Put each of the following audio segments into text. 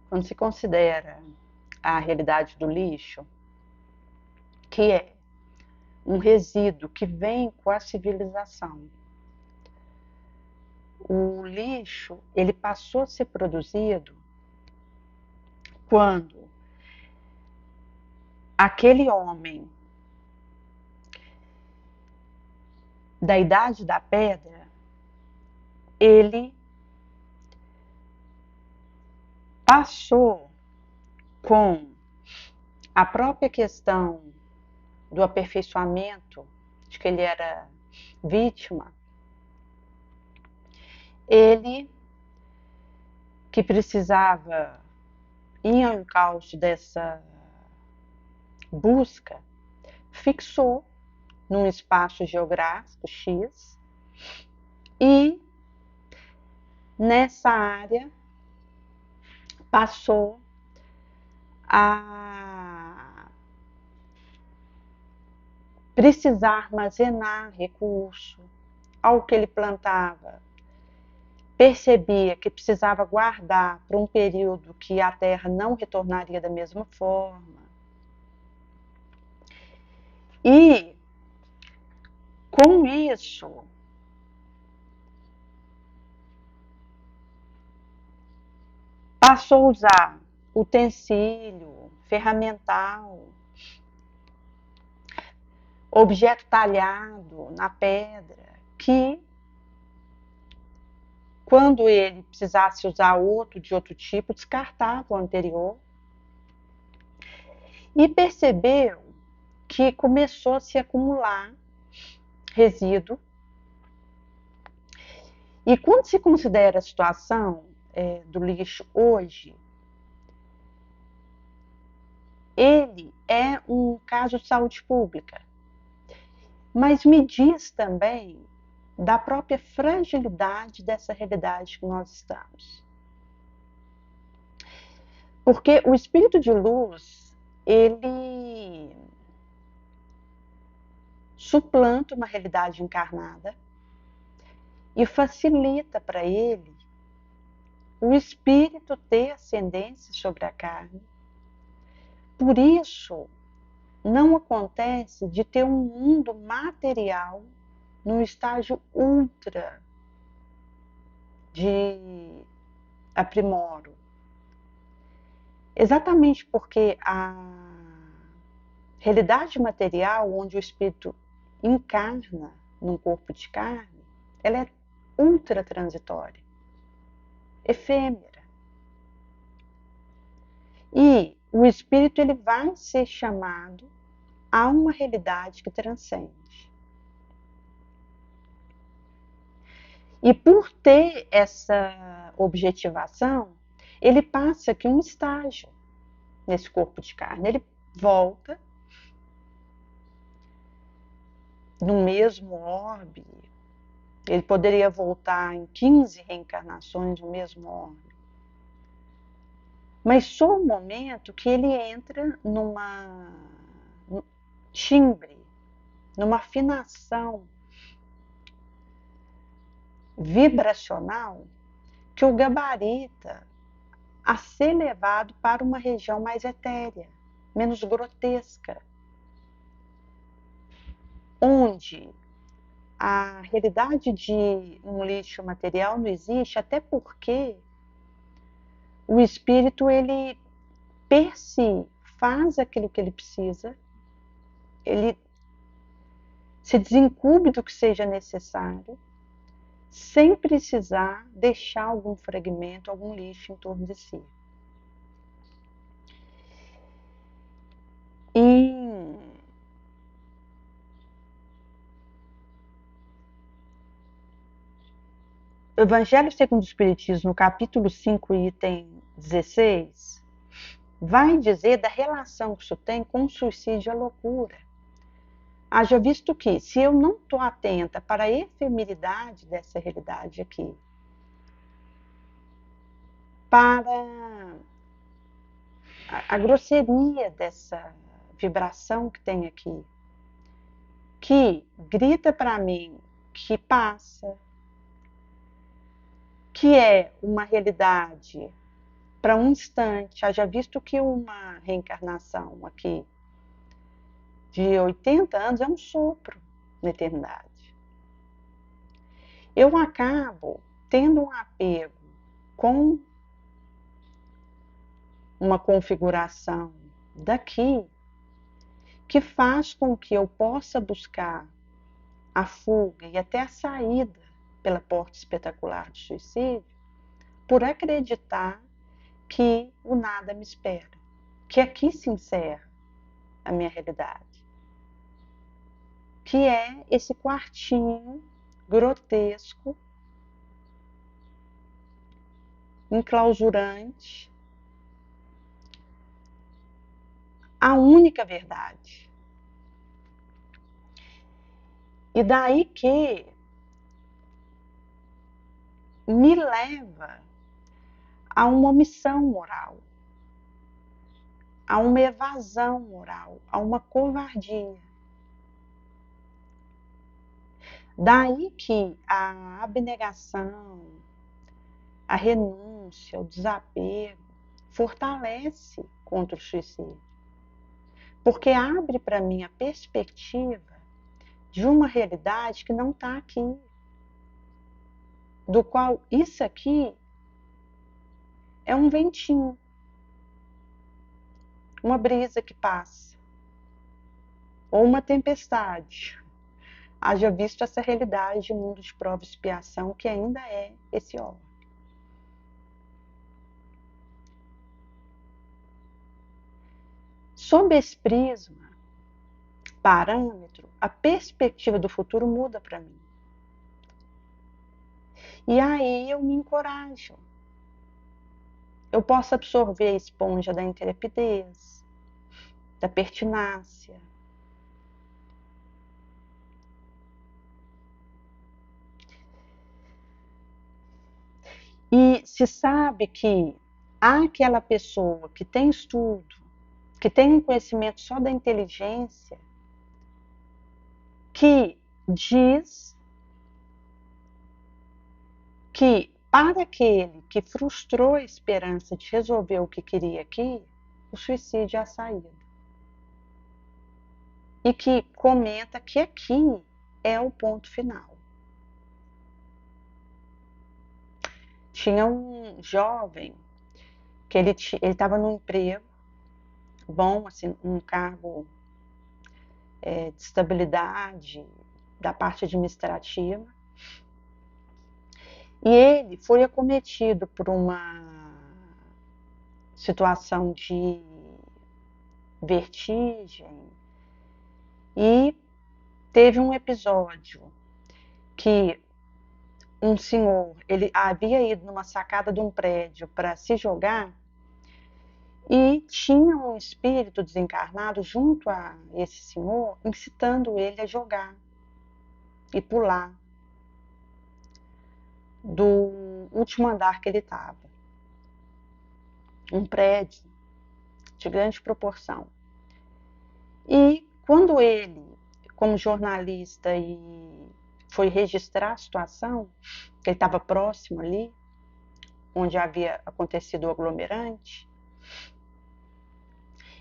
quando se considera a realidade do lixo, que é um resíduo que vem com a civilização. O lixo, ele passou a ser produzido quando aquele homem da Idade da Pedra, ele passou com a própria questão do aperfeiçoamento, de que ele era vítima, ele que precisava ir ao encalço dessa busca, fixou num espaço geográfico X e nessa área passou a precisar armazenar recurso. Ao que ele plantava, percebia que precisava guardar para um período que a terra não retornaria da mesma forma. E com isso, passou a usar utensílio, ferramental, objeto talhado na pedra, que quando ele precisasse usar outro de outro tipo, descartava o anterior. E percebeu que começou a se acumular resíduo. E quando se considera a situação do lixo hoje, ele é um caso de saúde pública, mas me diz também da própria fragilidade dessa realidade que nós estamos. Porque o espírito de luz, ele suplanta uma realidade encarnada e facilita para ele o espírito ter ascendência sobre a carne. Por isso, não acontece de ter um mundo material num estágio ultra de aprimoro. Exatamente porque a realidade material, onde o espírito encarna num corpo de carne, ela é ultra transitória, efêmera. E o espírito ele vai ser chamado a uma realidade que transcende. E por ter essa objetivação, ele passa aqui um estágio nesse corpo de carne. Ele volta no mesmo orbe. Ele poderia voltar em 15 reencarnações no mesmo orbe. Mas só o momento que ele entra numa timbre, numa afinação vibracional que o gabarita a ser levado para uma região mais etérea, menos grotesca, onde a realidade de um lixo material não existe, até porque o espírito ele per si faz aquilo que ele precisa, ele se desencube do que seja necessário, sem precisar deixar algum fragmento, algum lixo em torno de si. E o Evangelho segundo o Espiritismo, no capítulo 5, item 16, vai dizer da relação que isso tem com o suicídio e a loucura. Haja visto que, se eu não estou atenta para a efemeridade dessa realidade aqui, para a grosseria dessa vibração que tem aqui, que grita para mim que passa, que é uma realidade para um instante, haja visto que uma reencarnação aqui de 80 anos é um sopro na eternidade. Eu acabo tendo um apego com uma configuração daqui que faz com que eu possa buscar a fuga e até a saída pela porta espetacular do suicídio, por acreditar que o nada me espera, que aqui se encerra a minha realidade, que é esse quartinho grotesco, enclausurante, a única verdade. E daí que me leva a uma omissão moral, a uma evasão moral, a uma covardia. Daí que a abnegação, a renúncia, o desapego fortalece contra o suicídio, porque abre para mim a perspectiva de uma realidade que não está aqui, do qual isso aqui é um ventinho, uma brisa que passa, ou uma tempestade. Haja visto essa realidade de mundo de prova e expiação que ainda é esse órgão. Sob esse prisma, parâmetro, a perspectiva do futuro muda para mim. E aí eu me encorajo. Eu posso absorver a esponja da intrepidez, da pertinácia. E se sabe que há aquela pessoa que tem estudo, que tem um conhecimento só da inteligência, que diz que para aquele que frustrou a esperança de resolver o que queria aqui, o suicídio é a saída. E que comenta que aqui é o ponto final. Tinha um jovem que ele estava num emprego bom, assim, um cargo de estabilidade da parte administrativa, e ele foi acometido por uma situação de vertigem e teve um episódio que um senhor, ele havia ido numa sacada de um prédio para se jogar e tinha um espírito desencarnado junto a esse senhor, incitando ele a jogar e pular do último andar que ele estava. Um prédio de grande proporção. E quando ele, como jornalista, foi registrar a situação, que ele estava próximo ali, onde havia acontecido o aglomerante,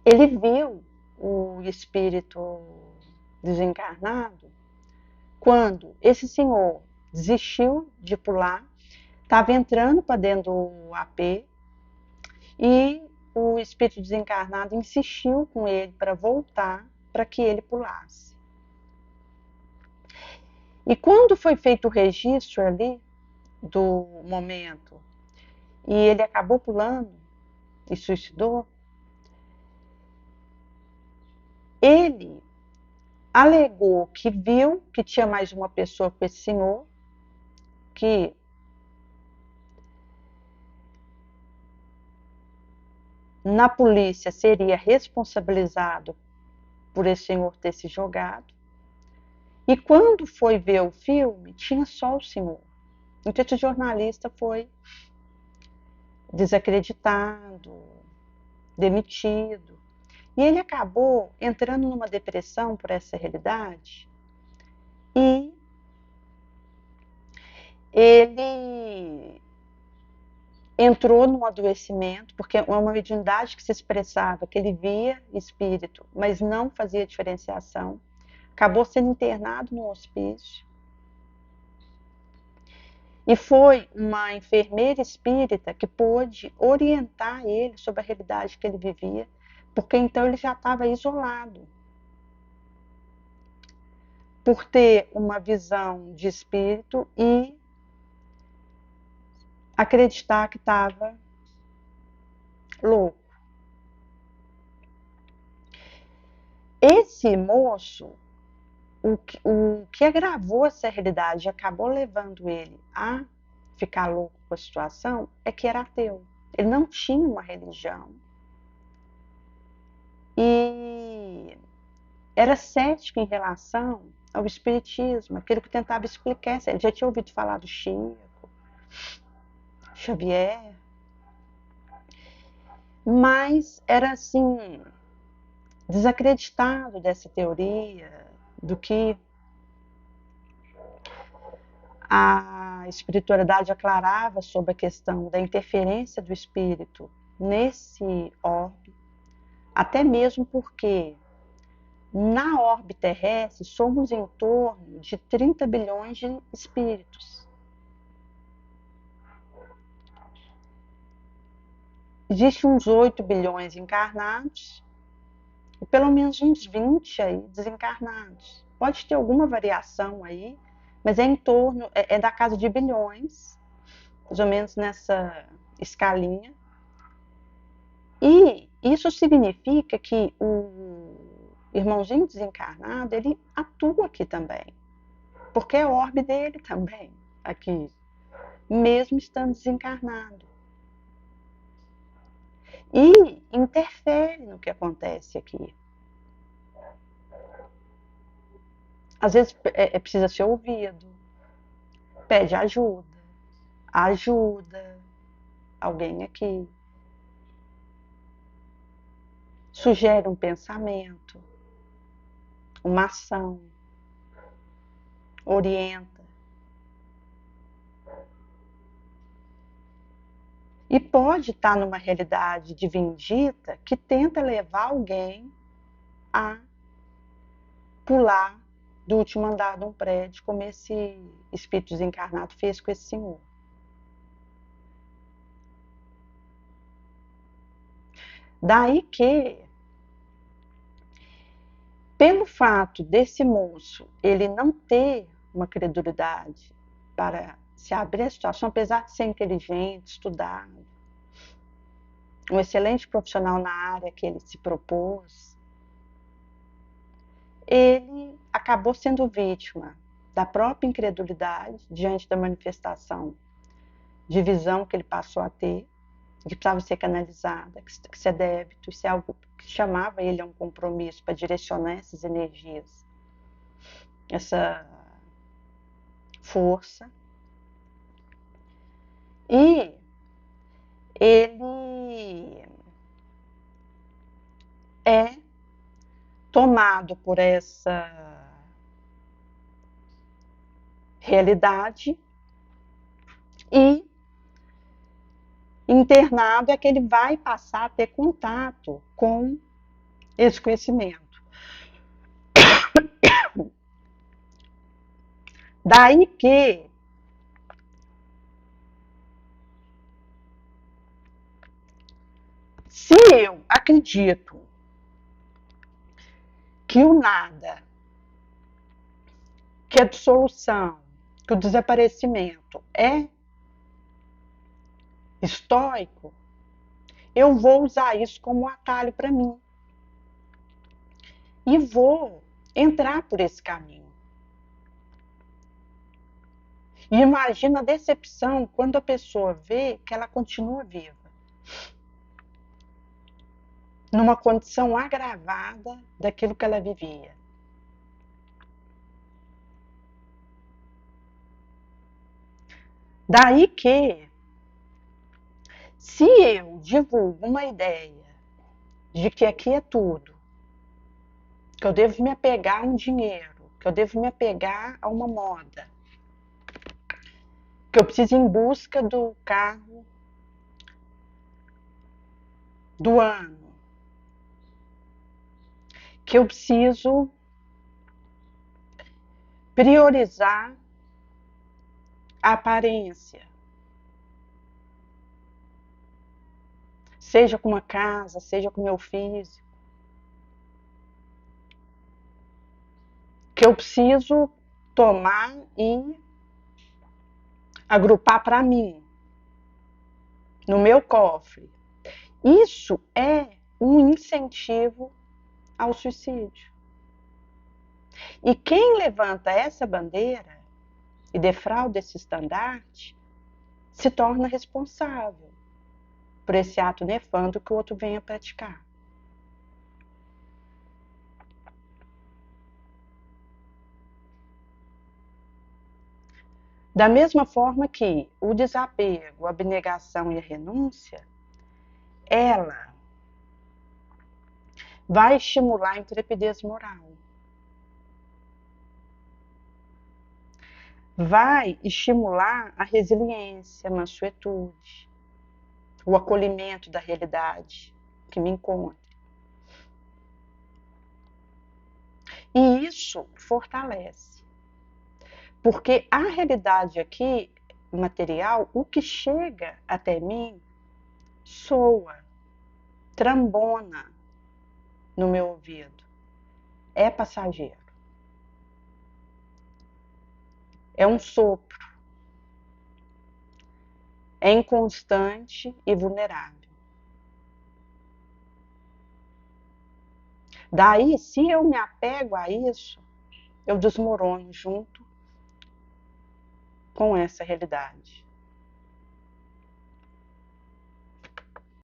ele viu o espírito desencarnado quando esse senhor desistiu de pular, estava entrando para dentro do AP e o espírito desencarnado insistiu com ele para voltar para que ele pulasse. E quando foi feito o registro ali do momento e ele acabou pulando e suicidou, ele alegou que viu que tinha mais uma pessoa com esse senhor, que na polícia seria responsabilizado por esse senhor ter se jogado. E quando foi ver o filme, tinha só o senhor. Então esse jornalista foi desacreditado, demitido. E ele acabou entrando numa depressão por essa realidade e ele entrou num adoecimento, porque é uma mediunidade que se expressava, que ele via espírito, mas não fazia diferenciação, acabou sendo internado no hospício. E foi uma enfermeira espírita que pôde orientar ele sobre a realidade que ele vivia, porque então ele já estava isolado. Por ter uma visão de espírito e acreditar que estava louco. Esse moço, o que agravou essa realidade e acabou levando ele a ficar louco com a situação é que era ateu. Ele não tinha uma religião. E era cético em relação ao espiritismo, aquilo que tentava explicar. Ele já tinha ouvido falar do Chico, Xavier, mas era assim, desacreditado dessa teoria, do que a espiritualidade aclarava sobre a questão da interferência do espírito nesse orbe, até mesmo porque na orbe terrestre somos em torno de 30 bilhões de espíritos. Existem uns 8 bilhões encarnados e pelo menos uns 20 aí desencarnados. Pode ter alguma variação aí, mas é em torno, é da casa de bilhões, mais ou menos nessa escalinha. E isso significa que o irmãozinho desencarnado, ele atua aqui também, porque é orbe dele também, aqui, mesmo estando desencarnado. E interfere no que acontece aqui. Às vezes precisa ser ouvido, pede ajuda alguém aqui, sugere um pensamento, uma ação, orienta. E pode estar numa realidade divindita que tenta levar alguém a pular do último andar de um prédio, como esse espírito desencarnado fez com esse senhor. Daí que, pelo fato desse moço ele não ter uma credulidade para se abrir à situação, apesar de ser inteligente, estudado, um excelente profissional na área que ele se propôs, ele acabou sendo vítima da própria incredulidade diante da manifestação de visão que ele passou a ter, que precisava ser canalizada, que isso é débito, isso é algo que chamava ele a um compromisso para direcionar essas energias, essa força. E ele é tomado por essa realidade e internado é que ele vai passar a ter contato com esse conhecimento. Daí que se eu acredito que o nada, que a dissolução, que o desaparecimento é estoico, eu vou usar isso como atalho para mim. E vou entrar por esse caminho. E imagina a decepção quando a pessoa vê que ela continua viva, numa condição agravada daquilo que ela vivia. Daí que, se eu divulgo uma ideia de que aqui é tudo, que eu devo me apegar a um dinheiro, que eu devo me apegar a uma moda, que eu preciso ir em busca do carro do ano, que eu preciso priorizar a aparência, seja com uma casa, seja com meu físico, que eu preciso tomar e agrupar para mim, no meu cofre. Isso é um incentivo ao suicídio. E quem levanta essa bandeira e defrauda esse estandarte se torna responsável por esse ato nefando que o outro venha praticar. Da mesma forma que o desapego, a abnegação e a renúncia, ela vai estimular a intrepidez moral. Vai estimular a resiliência, a mansuetude, o acolhimento da realidade que me encontra. E isso fortalece. Porque a realidade aqui, material, o que chega até mim, soa, trambona no meu ouvido. É passageiro. É um sopro. É inconstante e vulnerável. Daí, se eu me apego a isso, eu desmorono junto com essa realidade.